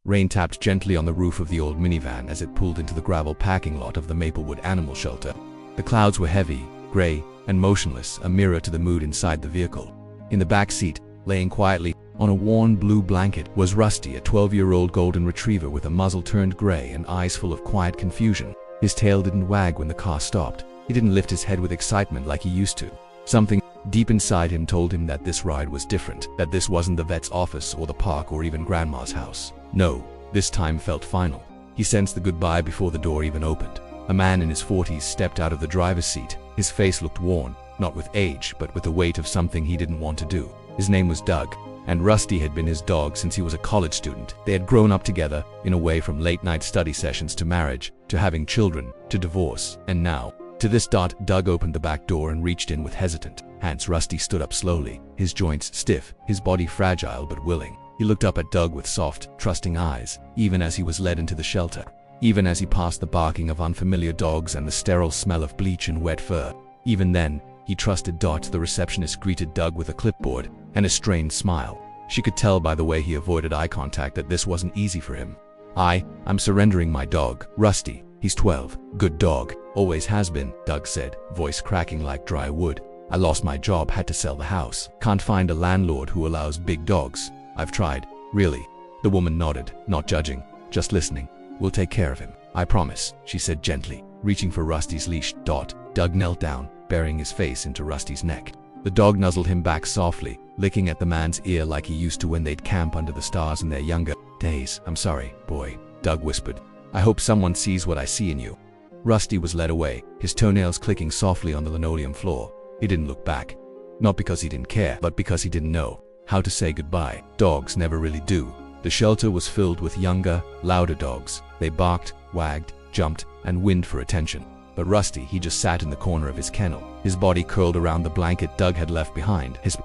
Rain tapped gently on the roof of the old minivan as it pulled into the gravel parking lot of the Maplewood Animal Shelter. The clouds were heavy, gray, and motionless, a mirror to the mood inside the vehicle. In the back seat, laying quietly on a worn blue blanket, was Rusty, a 12-year-old golden retriever with a muzzle turned gray and eyes full of quiet confusion. His tail didn't wag when the car stopped. He didn't lift his head with excitement like he used to. Something deep inside him told him that this ride was different, that this wasn't the vet's office or the park or even Grandma's house. No, this time felt final. He sensed the goodbye before the door even opened. A man in his 40s stepped out of the driver's seat. His face looked worn, not with age, but with the weight of something he didn't want to do. His name was Doug, and Rusty had been his dog since he was a college student. They had grown up together, in a way, from late-night study sessions to marriage, to having children, to divorce, and now to this. Doug opened the back door and reached in with hesitant hands. Rusty stood up slowly, his joints stiff, his body fragile but willing. He looked up at Doug with soft, trusting eyes, even as he was led into the shelter, even as he passed the barking of unfamiliar dogs and the sterile smell of bleach and wet fur. Even then, he trusted. The receptionist greeted Doug with a clipboard and a strained smile. She could tell by the way he avoided eye contact that this wasn't easy for him. I'm surrendering my dog, Rusty. He's 12. Good dog. Always has been, Doug said, voice cracking like dry wood. I lost my job, had to sell the house. Can't find a landlord who allows big dogs. I've tried. Really? The woman nodded, not judging, just listening. We'll take care of him. I promise, she said gently, reaching for Rusty's leash. Doug knelt down, burying his face into Rusty's neck. The dog nuzzled him back softly, licking at the man's ear like he used to when they'd camp under the stars in their younger days. I'm sorry, boy, Doug whispered. I hope someone sees what I see in you. Rusty was led away, his toenails clicking softly on the linoleum floor. He didn't look back. Not because he didn't care, but because he didn't know how to say goodbye. Dogs never really do. The shelter was filled with younger, louder dogs. They barked, wagged, jumped, and whined for attention. But Rusty, he just sat in the corner of his kennel, his body curled around the blanket Doug had left behind. His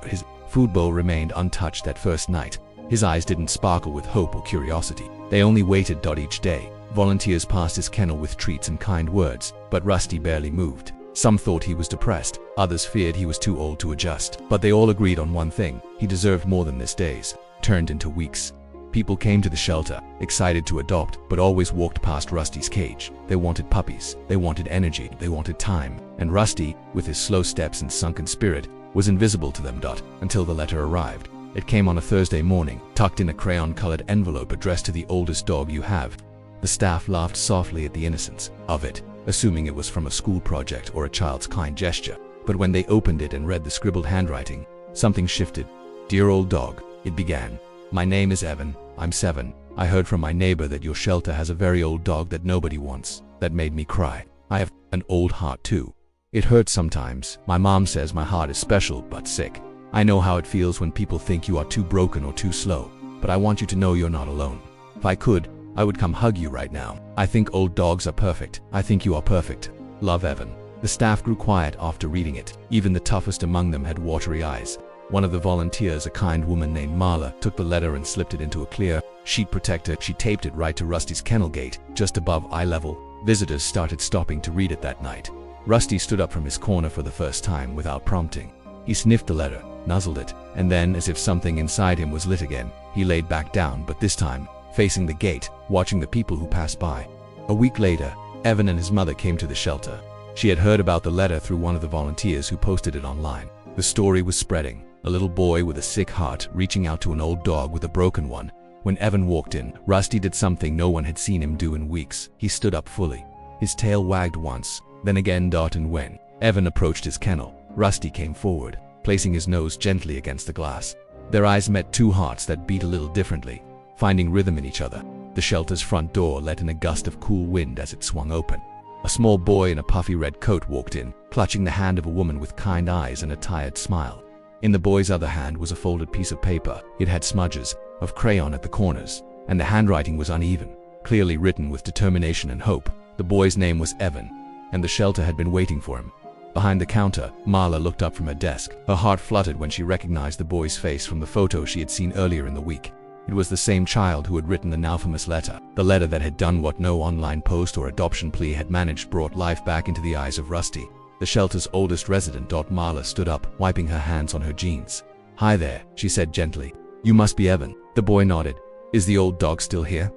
food bowl remained untouched that first night. His eyes didn't sparkle with hope or curiosity. They only waited. Each day, volunteers passed his kennel with treats and kind words, but Rusty barely moved. Some thought he was depressed, others feared he was too old to adjust. But they all agreed on one thing: he deserved more than this. Days turned into weeks. People came to the shelter, excited to adopt, but always walked past Rusty's cage. They wanted puppies, they wanted energy, they wanted time. And Rusty, with his slow steps and sunken spirit, was invisible to them. Until the letter arrived. It came on a Thursday morning, tucked in a crayon-colored envelope addressed to the oldest dog you have. The staff laughed softly at the innocence of it, assuming it was from a school project or a child's kind gesture. But when they opened it and read the scribbled handwriting, something shifted. Dear old dog, it began. My name is Evan, I'm 7. I heard from my neighbor that your shelter has a very old dog that nobody wants. That made me cry. I have an old heart too. It hurts sometimes. My mom says my heart is special but sick. I know how it feels when people think you are too broken or too slow, but I want you to know you're not alone. If I could, I would come hug you right now. I think old dogs are perfect. I think you are perfect. Love, Evan. The staff grew quiet after reading it. Even the toughest among them had watery eyes. One of the volunteers, a kind woman named Marla, took the letter and slipped it into a clear sheet protector. She taped it right to Rusty's kennel gate, just above eye level. Visitors started stopping to read it that night. Rusty stood up from his corner for the first time without prompting. He sniffed the letter, nuzzled it, and then, as if something inside him was lit again, he laid back down, but this time facing the gate, watching the people who passed by. A week later, Evan and his mother came to the shelter. She had heard about the letter through one of the volunteers who posted it online. The story was spreading. A little boy with a sick heart reaching out to an old dog with a broken one. When Evan walked in, Rusty did something no one had seen him do in weeks. He stood up fully. His tail wagged once, then again. And when Evan approached his kennel, Rusty came forward, placing his nose gently against the glass. Their eyes met, two hearts that beat a little differently, finding rhythm in each other. The shelter's front door let in a gust of cool wind as it swung open. A small boy in a puffy red coat walked in, clutching the hand of a woman with kind eyes and a tired smile. In the boy's other hand was a folded piece of paper. It had smudges of crayon at the corners, and the handwriting was uneven, clearly written with determination and hope. The boy's name was Evan, and the shelter had been waiting for him. Behind the counter, Marla looked up from her desk. Her heart fluttered when she recognized the boy's face from the photo she had seen earlier in the week. It was the same child who had written the now famous letter, the letter that had done what no online post or adoption plea had managed, brought life back into the eyes of Rusty. The shelter's oldest resident. Marla stood up, wiping her hands on her jeans. Hi there, she said gently. You must be Evan. The boy nodded. Is the old dog still here?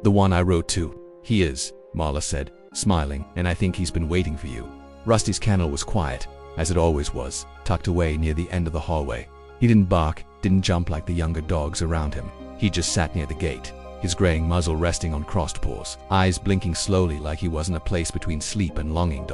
The one I wrote to. He is, Marla said, smiling, and I think he's been waiting for you. Rusty's kennel was quiet, as it always was, tucked away near the end of the hallway. He didn't bark, didn't jump like the younger dogs around him. He just sat near the gate, his graying muzzle resting on crossed paws, eyes blinking slowly like he was in a place between sleep and longing.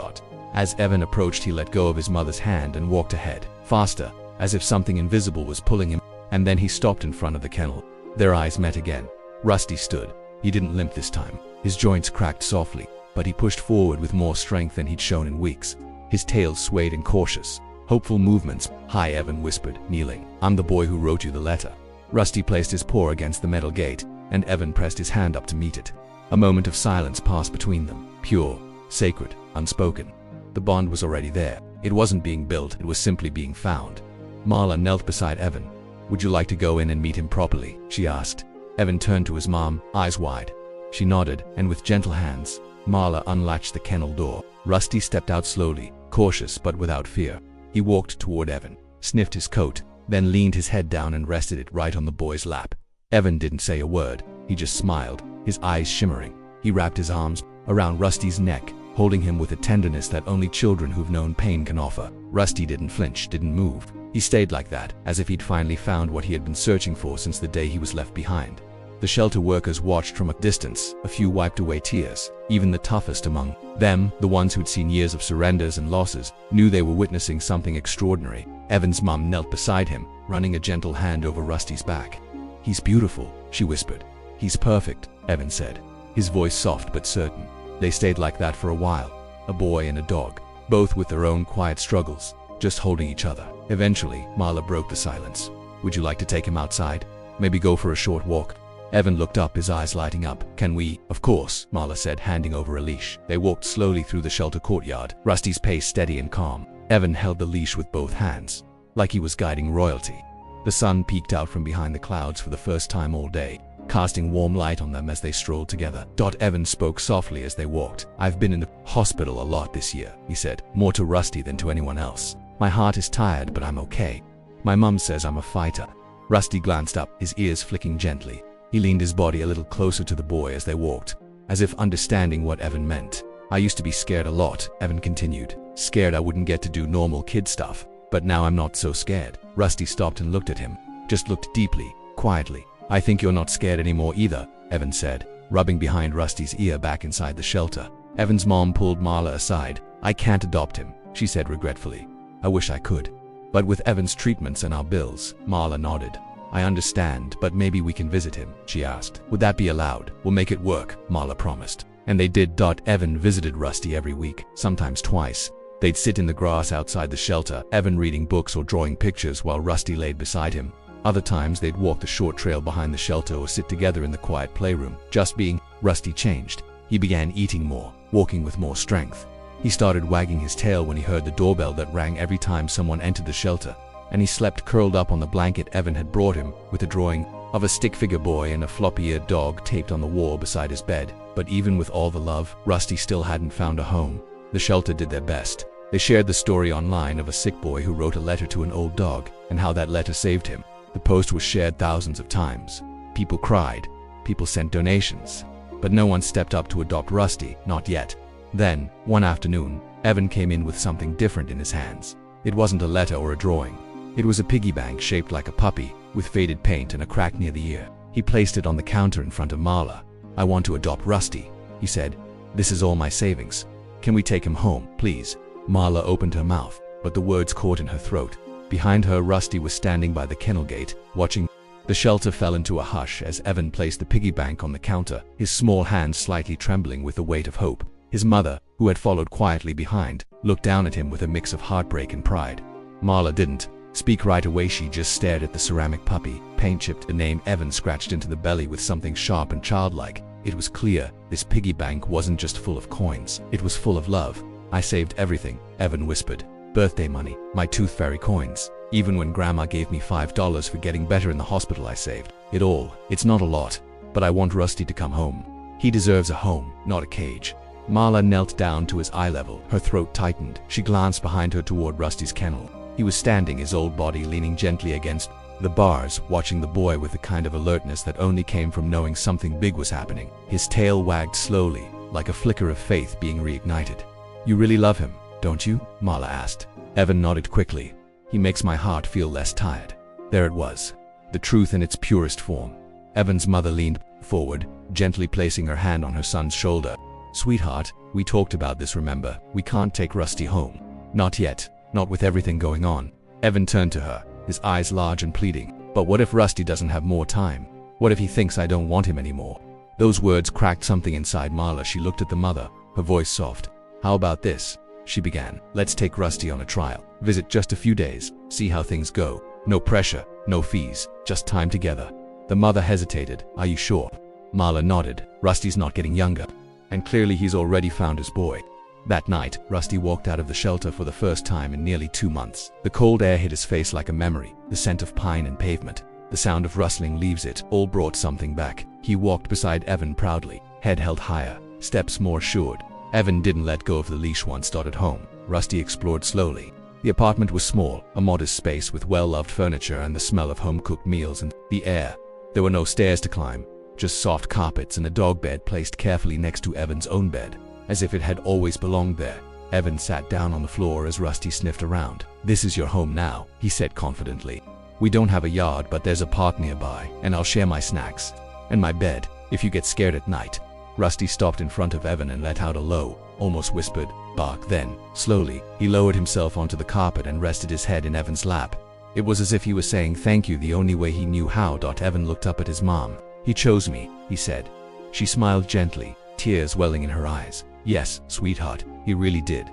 As Evan approached, he let go of his mother's hand and walked ahead, faster, as if something invisible was pulling him, and then he stopped in front of the kennel. Their eyes met again. Rusty stood. He didn't limp this time. His joints cracked softly, but he pushed forward with more strength than he'd shown in weeks. His tail swayed in cautious, hopeful movements. "Hi," Evan whispered, kneeling. "I'm the boy who wrote you the letter." Rusty placed his paw against the metal gate, and Evan pressed his hand up to meet it. A moment of silence passed between them, pure, sacred, unspoken. The bond was already there. It wasn't being built, it was simply being found. Marla knelt beside Evan. "Would you like to go in and meet him properly?" she asked. Evan turned to his mom, eyes wide. She nodded, and with gentle hands, Marla unlatched the kennel door. Rusty stepped out slowly, cautious but without fear. He walked toward Evan, sniffed his coat, then leaned his head down and rested it right on the boy's lap. Evan didn't say a word. He just smiled, his eyes shimmering. He wrapped his arms around Rusty's neck, holding him with a tenderness that only children who've known pain can offer. Rusty didn't flinch, didn't move. He stayed like that, as if he'd finally found what he had been searching for since the day he was left behind. The shelter workers watched from a distance. A few wiped away tears. Even the toughest among them, the ones who'd seen years of surrenders and losses, knew they were witnessing something extraordinary. Evan's mom knelt beside him, running a gentle hand over Rusty's back. "He's beautiful," she whispered. "He's perfect," Evan said, his voice soft but certain. They stayed like that for a while, a boy and a dog, both with their own quiet struggles, just holding each other. Eventually, Marla broke the silence. "Would you like to take him outside? Maybe go for a short walk?" Evan looked up, his eyes lighting up. "Can we?" "Of course," Marla said, handing over a leash. They walked slowly through the shelter courtyard, Rusty's pace steady and calm. Evan held the leash with both hands, like he was guiding royalty. The sun peeked out from behind the clouds for the first time all day, casting warm light on them as they strolled together. Evan spoke softly as they walked. "I've been in the hospital a lot this year," he said, more to Rusty than to anyone else. "My heart is tired, but I'm okay. My mom says I'm a fighter." Rusty glanced up, his ears flicking gently. He leaned his body a little closer to the boy as they walked, as if understanding what Evan meant. "I used to be scared a lot," Evan continued. "Scared I wouldn't get to do normal kid stuff. But now I'm not so scared." Rusty stopped and looked at him. Just looked deeply, quietly. "I think you're not scared anymore either," Evan said, rubbing behind Rusty's ear back inside the shelter. Evan's mom pulled Marla aside. "I can't adopt him," she said regretfully. "I wish I could. But with Evan's treatments and our bills." Marla nodded. "I understand, but maybe we can visit him," she asked. "Would that be allowed?" "We'll make it work," Marla promised. And they did. Evan visited Rusty every week, sometimes twice. They'd sit in the grass outside the shelter, Evan reading books or drawing pictures while Rusty laid beside him. Other times they'd walk the short trail behind the shelter or sit together in the quiet playroom, just being. Rusty changed. He began eating more, walking with more strength. He started wagging his tail when he heard the doorbell that rang every time someone entered the shelter. And he slept curled up on the blanket Evan had brought him, with a drawing of a stick figure boy and a floppy-eared dog taped on the wall beside his bed. But even with all the love, Rusty still hadn't found a home. The shelter did their best. They shared the story online of a sick boy who wrote a letter to an old dog, and how that letter saved him. The post was shared thousands of times. People cried. People sent donations. But no one stepped up to adopt Rusty, not yet. Then, one afternoon, Evan came in with something different in his hands. It wasn't a letter or a drawing. It was a piggy bank shaped like a puppy, with faded paint and a crack near the ear. He placed it on the counter in front of Marla. "I want to adopt Rusty," he said. "This is all my savings. Can we take him home, please?" Marla opened her mouth, but the words caught in her throat. Behind her, Rusty was standing by the kennel gate, watching. The shelter fell into a hush as Evan placed the piggy bank on the counter, his small hands slightly trembling with the weight of hope. His mother, who had followed quietly behind, looked down at him with a mix of heartbreak and pride. Marla didn't speak right away. She just stared at the ceramic puppy, paint-chipped. The name Evan scratched into the belly with something sharp and childlike. It was clear, this piggy bank wasn't just full of coins, it was full of love. "I saved everything," Evan whispered. "Birthday money, my tooth fairy coins. Even when Grandma gave me $5 for getting better in the hospital, I saved it all. It's not a lot, but I want Rusty to come home. He deserves a home, not a cage." Marla knelt down to his eye level, her throat tightened. She glanced behind her toward Rusty's kennel. He was standing, his old body leaning gently against the bars, watching the boy with the kind of alertness that only came from knowing something big was happening. His tail wagged slowly, like a flicker of faith being reignited. "You really love him, don't you?" Marla asked. Evan nodded quickly. "He makes my heart feel less tired." There it was, the truth in its purest form. Evan's mother leaned forward, gently placing her hand on her son's shoulder. "Sweetheart, we talked about this, remember? We can't take Rusty home. Not yet, not with everything going on." Evan turned to her, his eyes large and pleading. "But what if Rusty doesn't have more time? What if he thinks I don't want him anymore?" Those words cracked something inside Marla. She looked at the mother, her voice soft. "How about this?" she began. "Let's take Rusty on a trial. Visit just a few days, see how things go. No pressure, no fees, just time together." The mother hesitated. "Are you sure?" Marla nodded. "Rusty's not getting younger. And clearly he's already found his boy." That night, Rusty walked out of the shelter for the first time in nearly 2 months. The cold air hit his face like a memory, the scent of pine and pavement, the sound of rustling leaves, it all brought something back. He walked beside Evan proudly, head held higher, steps more assured. Evan didn't let go of the leash once at home. Rusty explored slowly. The apartment was small, a modest space with well-loved furniture and the smell of home-cooked meals and the air. There were no stairs to climb, just soft carpets and a dog bed placed carefully next to Evan's own bed, as if it had always belonged there. Evan sat down on the floor as Rusty sniffed around. "This is your home now," he said confidently. "We don't have a yard, but there's a park nearby, and I'll share my snacks. And my bed, if you get scared at night." Rusty stopped in front of Evan and let out a low, almost whispered, bark. Then, slowly, he lowered himself onto the carpet and rested his head in Evan's lap. It was as if he was saying thank you the only way he knew how. Evan looked up at his mom. "He chose me," he said. She smiled gently, tears welling in her eyes. "Yes, sweetheart, he really did."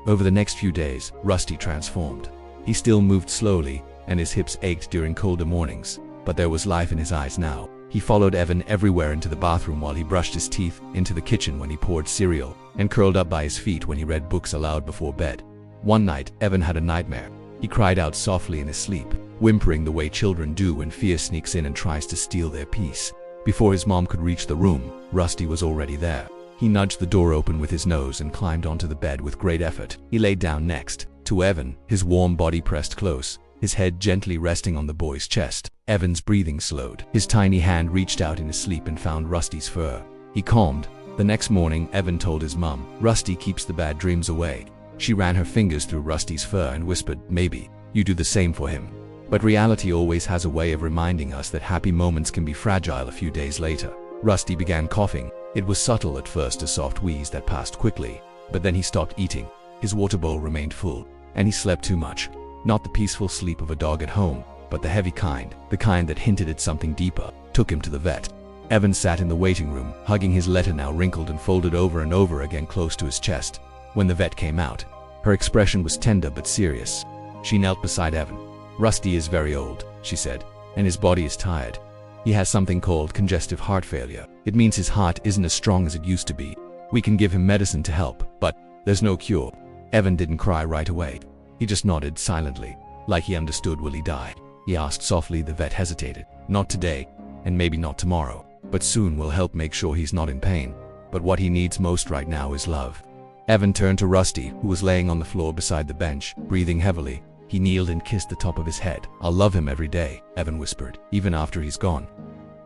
Over the next few days, Rusty transformed. He still moved slowly, and his hips ached during colder mornings, but there was life in his eyes now. He followed Evan everywhere, into the bathroom while he brushed his teeth, into the kitchen when he poured cereal, and curled up by his feet when he read books aloud before bed. One night, Evan had a nightmare. He cried out softly in his sleep, whimpering the way children do when fear sneaks in and tries to steal their peace. Before his mom could reach the room, Rusty was already there. He nudged the door open with his nose and climbed onto the bed with great effort. He laid down next to Evan, his warm body pressed close, his head gently resting on the boy's chest. Evan's breathing slowed. His tiny hand reached out in his sleep and found Rusty's fur. He calmed. The next morning, Evan told his mom, "Rusty keeps the bad dreams away." She ran her fingers through Rusty's fur and whispered, "Maybe you do the same for him." But reality always has a way of reminding us that happy moments can be fragile. A few days later, Rusty began coughing. It was subtle at first, a soft wheeze that passed quickly, but then he stopped eating. His water bowl remained full, and he slept too much. Not the peaceful sleep of a dog at home, but the heavy kind, the kind that hinted at something deeper. Took him to the vet. Evan sat in the waiting room, hugging his letter now wrinkled and folded over and over again close to his chest. When the vet came out, her expression was tender but serious. She knelt beside Evan. "Rusty is very old," she said, "and his body is tired. He has something called congestive heart failure. It means his heart isn't as strong as it used to be. We can give him medicine to help, but there's no cure." Evan didn't cry right away. He just nodded silently, like he understood. "Will he die?" he asked softly. The vet hesitated. "Not today, and maybe not tomorrow, but soon we'll help make sure he's not in pain. But what he needs most right now is love." Evan turned to Rusty, who was laying on the floor beside the bench, breathing heavily. He kneeled and kissed the top of his head. "I'll love him every day," Evan whispered, "even after he's gone."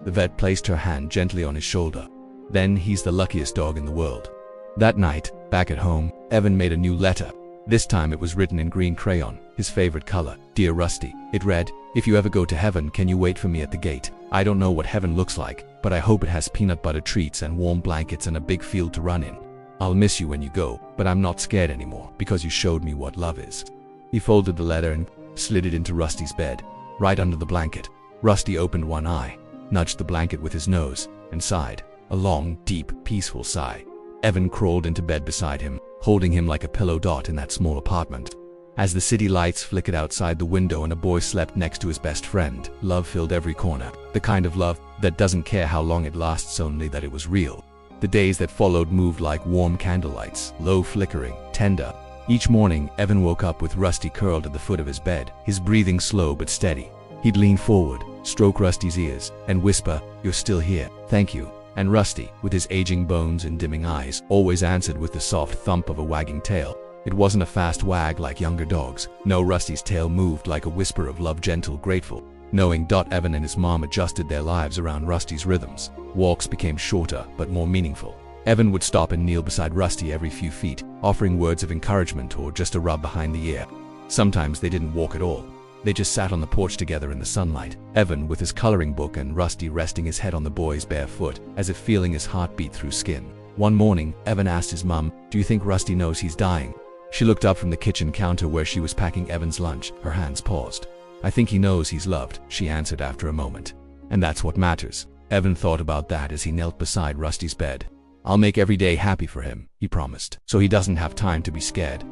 The vet placed her hand gently on his shoulder. "Then he's the luckiest dog in the world." That night, back at home, Evan made a new letter. This time it was written in green crayon, his favorite color. "Dear Rusty," it read, "if you ever go to heaven, can you wait for me at the gate? I don't know what heaven looks like, but I hope it has peanut butter treats and warm blankets and a big field to run in. I'll miss you when you go, but I'm not scared anymore because you showed me what love is." He folded the letter and slid it into Rusty's bed, right under the blanket. Rusty opened one eye, nudged the blanket with his nose, and sighed. A long, deep, peaceful sigh. Evan crawled into bed beside him, holding him like a pillow in that small apartment. As the city lights flickered outside the window and a boy slept next to his best friend, love filled every corner. The kind of love that doesn't care how long it lasts, only that it was real. The days that followed moved like warm candlelights, low flickering, tender. Each morning, Evan woke up with Rusty curled at the foot of his bed, his breathing slow but steady. He'd lean forward, stroke Rusty's ears, and whisper, "You're still here, thank you." And Rusty, with his aging bones and dimming eyes, always answered with the soft thump of a wagging tail. It wasn't a fast wag like younger dogs. No, Rusty's tail moved like a whisper of love, gentle, grateful. Knowing Evan and his mom adjusted their lives around Rusty's rhythms. Walks became shorter but more meaningful. Evan would stop and kneel beside Rusty every few feet, offering words of encouragement or just a rub behind the ear. Sometimes they didn't walk at all. They just sat on the porch together in the sunlight, Evan with his coloring book and Rusty resting his head on the boy's bare foot, as if feeling his heart beat through skin. One morning, Evan asked his mom, "Do you think Rusty knows he's dying?" She looked up from the kitchen counter where she was packing Evan's lunch, her hands paused. "I think he knows he's loved," she answered after a moment. "And that's what matters." Evan thought about that as he knelt beside Rusty's bed. "I'll make every day happy for him," he promised, "so he doesn't have time to be scared."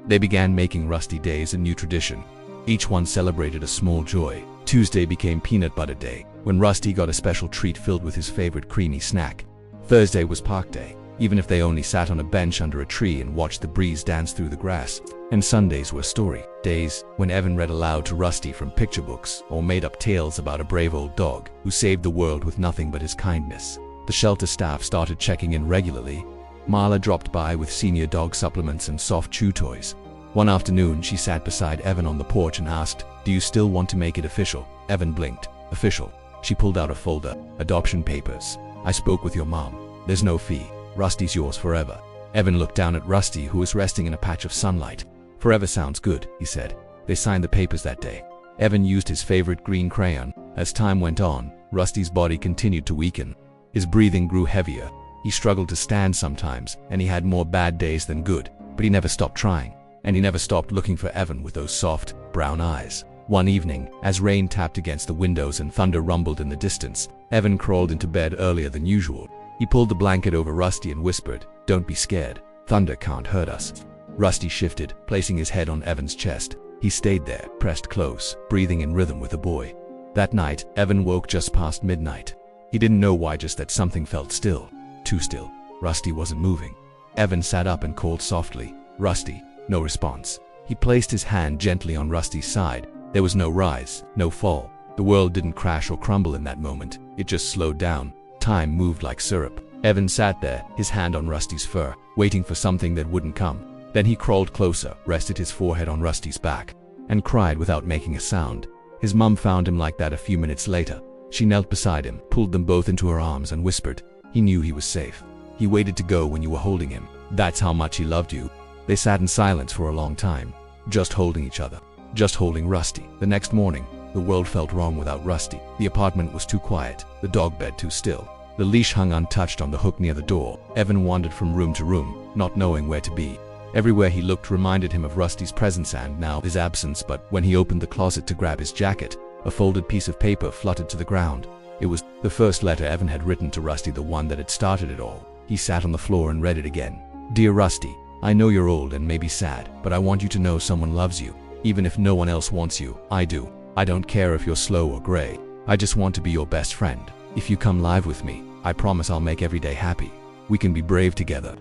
They began making Rusty days a new tradition. Each one celebrated a small joy. Tuesday became peanut butter day, when Rusty got a special treat filled with his favorite creamy snack. Thursday was park day, even if they only sat on a bench under a tree and watched the breeze dance through the grass. And Sundays were story days, when Evan read aloud to Rusty from picture books or made up tales about a brave old dog who saved the world with nothing but his kindness. The shelter staff started checking in regularly. Marla dropped by with senior dog supplements and soft chew toys. One afternoon, she sat beside Evan on the porch and asked, "Do you still want to make it official?" Evan blinked. "Official." She pulled out a folder. "Adoption papers. I spoke with your mom. There's no fee. Rusty's yours forever." Evan looked down at Rusty, who was resting in a patch of sunlight. "Forever sounds good," he said. They signed the papers that day. Evan used his favorite green crayon. As time went on, Rusty's body continued to weaken. His breathing grew heavier. He struggled to stand sometimes, and he had more bad days than good, but he never stopped trying. And he never stopped looking for Evan with those soft, brown eyes. One evening, as rain tapped against the windows and thunder rumbled in the distance, Evan crawled into bed earlier than usual. He pulled the blanket over Rusty and whispered, "Don't be scared. Thunder can't hurt us." Rusty shifted, placing his head on Evan's chest. He stayed there, pressed close, breathing in rhythm with the boy. That night, Evan woke just past midnight. He didn't know why, just that something felt still. Too still. Rusty wasn't moving. Evan sat up and called softly, "Rusty." No response. He placed his hand gently on Rusty's side. There was no rise, no fall. The world didn't crash or crumble in that moment. It just slowed down. Time moved like syrup. Evan sat there, his hand on Rusty's fur, waiting for something that wouldn't come. Then he crawled closer, rested his forehead on Rusty's back, and cried without making a sound. His mum found him like that a few minutes later. She knelt beside him, pulled them both into her arms and whispered, "He knew he was safe. He waited to go when you were holding him. That's how much he loved you." They sat in silence for a long time, just holding each other, just holding Rusty. The next morning, the world felt wrong without Rusty. The apartment was too quiet, the dog bed too still. The leash hung untouched on the hook near the door. Evan wandered from room to room, not knowing where to be. Everywhere he looked reminded him of Rusty's presence and now his absence, but when he opened the closet to grab his jacket, a folded piece of paper fluttered to the ground. It was the first letter Evan had written to Rusty, the one that had started it all. He sat on the floor and read it again. "Dear Rusty, I know you're old and maybe sad, but I want you to know someone loves you. Even if no one else wants you, I do. I don't care if you're slow or gray. I just want to be your best friend. If you come live with me, I promise I'll make every day happy. We can be brave together.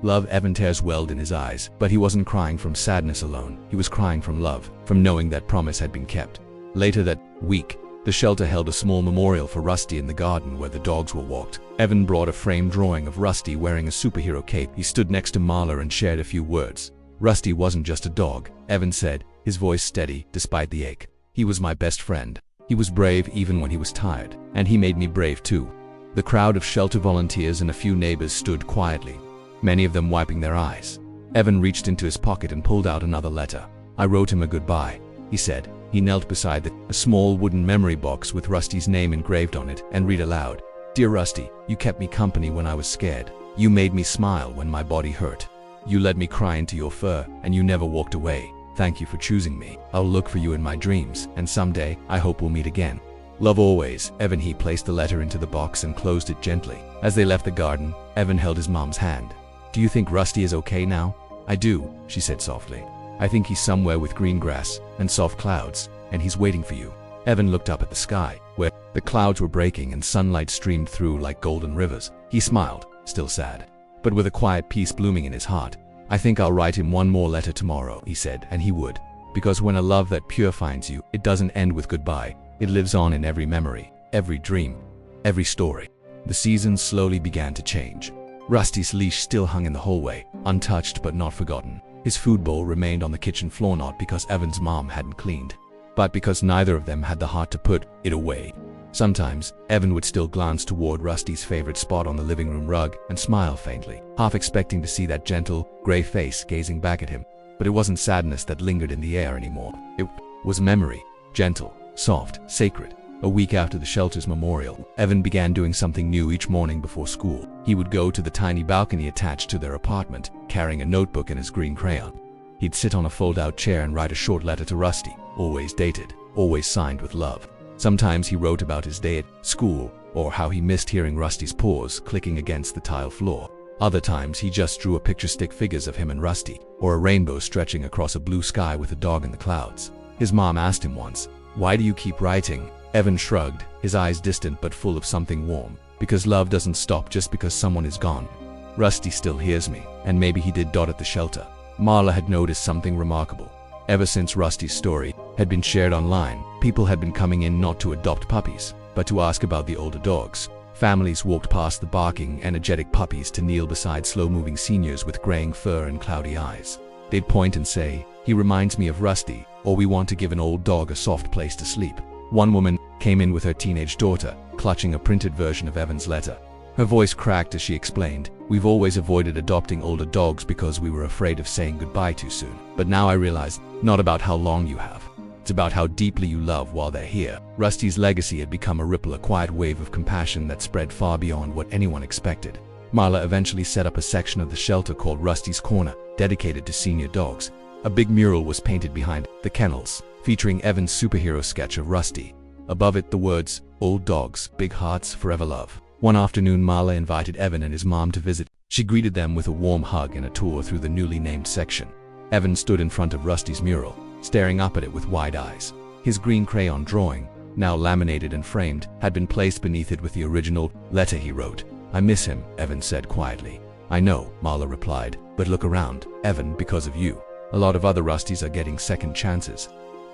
Love." Evan tears welled in his eyes, but he wasn't crying from sadness alone. He was crying from love, from knowing that promise had been kept. Later that week, the shelter held a small memorial for Rusty in the garden where the dogs were walked. Evan brought a framed drawing of Rusty wearing a superhero cape. He stood next to Marla and shared a few words. "Rusty wasn't just a dog," Evan said, his voice steady despite the ache. "He was my best friend. He was brave even when he was tired, and he made me brave too." The crowd of shelter volunteers and a few neighbors stood quietly, many of them wiping their eyes. Evan reached into his pocket and pulled out another letter. "I wrote him a goodbye," he said. He knelt beside a small wooden memory box with Rusty's name engraved on it and read aloud, "Dear Rusty, you kept me company when I was scared. You made me smile when my body hurt. You let me cry into your fur, and you never walked away. Thank you for choosing me. I'll look for you in my dreams, and someday, I hope we'll meet again. Love always." Evan he placed the letter into the box and closed it gently. As they left the garden, Evan held his mom's hand. "Do you think Rusty is okay now?" "I do," she said softly. "I think he's somewhere with green grass and soft clouds, and he's waiting for you." Evan looked up at the sky, where the clouds were breaking and sunlight streamed through like golden rivers. He smiled, still sad, but with a quiet peace blooming in his heart. "I think I'll write him one more letter tomorrow," he said, and he would. Because when a love that pure finds you, it doesn't end with goodbye. It lives on in every memory, every dream, every story. The seasons slowly began to change. Rusty's leash still hung in the hallway, untouched but not forgotten. His food bowl remained on the kitchen floor, not because Evan's mom hadn't cleaned, but because neither of them had the heart to put it away. Sometimes, Evan would still glance toward Rusty's favorite spot on the living room rug and smile faintly, half expecting to see that gentle, gray face gazing back at him. But it wasn't sadness that lingered in the air anymore. It was memory, gentle, soft, sacred. A week after the shelter's memorial, Evan began doing something new each morning before school. He would go to the tiny balcony attached to their apartment, carrying a notebook and his green crayon. He'd sit on a fold-out chair and write a short letter to Rusty, always dated, always signed with love. Sometimes he wrote about his day at school, or how he missed hearing Rusty's paws clicking against the tile floor. Other times he just drew a picture stick figures of him and Rusty, or a rainbow stretching across a blue sky with a dog in the clouds. His mom asked him once, "Why do you keep writing?" Evan shrugged, his eyes distant but full of something warm. "Because love doesn't stop just because someone is gone. Rusty still hears me," and maybe he did. At the shelter, Marla had noticed something remarkable. Ever since Rusty's story had been shared online, people had been coming in not to adopt puppies, but to ask about the older dogs. Families walked past the barking, energetic puppies to kneel beside slow-moving seniors with graying fur and cloudy eyes. They'd point and say, "He reminds me of Rusty," or "We want to give an old dog a soft place to sleep." One woman came in with her teenage daughter, clutching a printed version of Evan's letter. Her voice cracked as she explained, "We've always avoided adopting older dogs because we were afraid of saying goodbye too soon. But now I realize, not about how long you have. It's about how deeply you love while they're here." Rusty's legacy had become a ripple, a quiet wave of compassion that spread far beyond what anyone expected. Marla eventually set up a section of the shelter called Rusty's Corner, dedicated to senior dogs. A big mural was painted behind the kennels, featuring Evan's superhero sketch of Rusty. Above it, the words, "Old dogs, big hearts, forever love." One afternoon, Marla invited Evan and his mom to visit. She greeted them with a warm hug and a tour through the newly named section. Evan stood in front of Rusty's mural, staring up at it with wide eyes. His green crayon drawing, now laminated and framed, had been placed beneath it with the original letter he wrote. "I miss him," Evan said quietly. "I know," Marla replied, "but look around, Evan, because of you. A lot of other Rustys are getting second chances."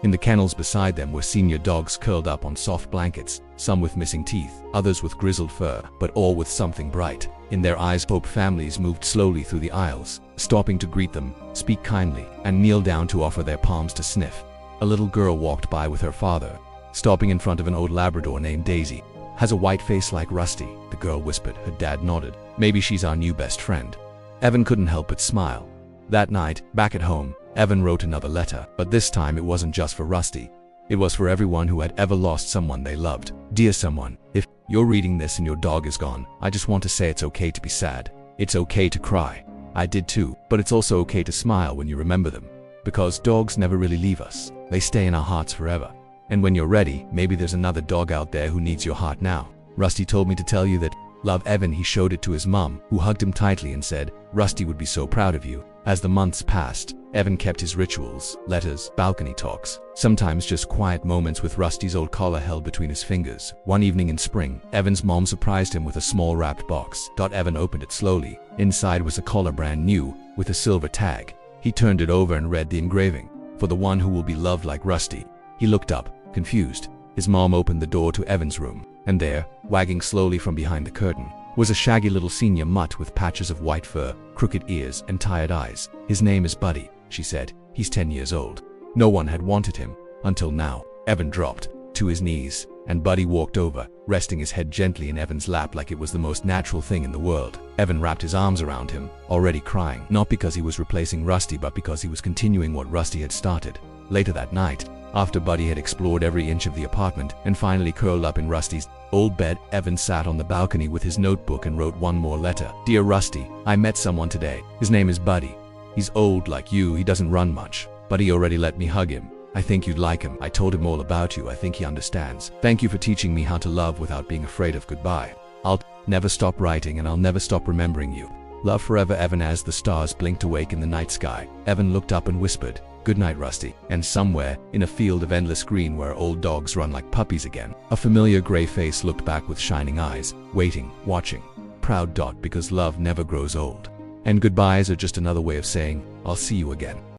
In the kennels beside them were senior dogs curled up on soft blankets, some with missing teeth, others with grizzled fur, but all with something bright. In their eyes, hope. Families moved slowly through the aisles, stopping to greet them, speak kindly, and kneel down to offer their palms to sniff. A little girl walked by with her father, stopping in front of an old Labrador named Daisy. "Has a white face like Rusty," the girl whispered. Her dad nodded. "Maybe she's our new best friend." Evan couldn't help but smile. That night, back at home, Evan wrote another letter, but this time it wasn't just for Rusty. It was for everyone who had ever lost someone they loved. "Dear someone, if you're reading this and your dog is gone, I just want to say it's okay to be sad. It's okay to cry. I did too, but it's also okay to smile when you remember them. Because dogs never really leave us. They stay in our hearts forever. And when you're ready, maybe there's another dog out there who needs your heart now. Rusty told me to tell you that. Love, Evan." He showed it to his mom, who hugged him tightly and said, "Rusty would be so proud of you." As the months passed, Evan kept his rituals, letters, balcony talks, sometimes just quiet moments with Rusty's old collar held between his fingers. One evening in spring, Evan's mom surprised him with a small wrapped box. Evan opened it slowly. Inside was a collar brand new, with a silver tag. He turned it over and read the engraving, "For the one who will be loved like Rusty." He looked up, confused. His mom opened the door to Evan's room, and there, wagging slowly from behind the curtain, was a shaggy little senior mutt with patches of white fur, crooked ears, and tired eyes. "His name is Buddy," she said. "He's 10 years old." No one had wanted him, until now. Evan dropped to his knees, and Buddy walked over, resting his head gently in Evan's lap like it was the most natural thing in the world. Evan wrapped his arms around him, already crying, not because he was replacing Rusty, but because he was continuing what Rusty had started. Later that night, after Buddy had explored every inch of the apartment and finally curled up in Rusty's old bed, Evan sat on the balcony with his notebook and wrote one more letter. "Dear Rusty, I met someone today. His name is Buddy. He's old like you, he doesn't run much, but he already let me hug him. I think you'd like him. I told him all about you. I think he understands. Thank you for teaching me how to love without being afraid of goodbye. I'll never stop writing and I'll never stop remembering you. Love forever, Evan." As the stars blinked awake in the night sky, Evan looked up and whispered, "Good night, Rusty." And somewhere, in a field of endless green where old dogs run like puppies again, a familiar gray face looked back with shining eyes, waiting, watching. Proud. Because love never grows old. And goodbyes are just another way of saying, "I'll see you again."